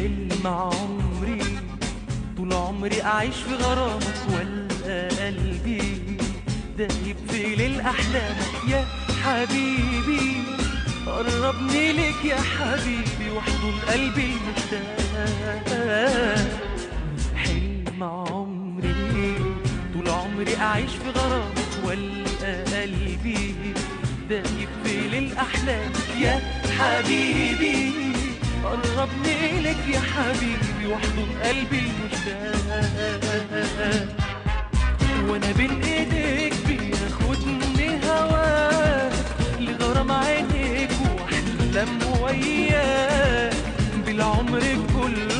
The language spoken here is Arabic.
حلم عمري طول عمري أعيش في غرامك، والقى قلبي دايب في ليل أحلامك يا حبيبي. قربني لك يا حبيبي واحضن قلبي المشتاق. حلم عمري طول عمري أعيش في غرامك، والقى قلبي دايب في ليل أحلامك يا حبيبي. قربني لك يا حبيبي واحضن قلبي المشتاق. وانا بين ايديك بياخدني هواك لغرام عينيك، واحلم وياك بالعمر كله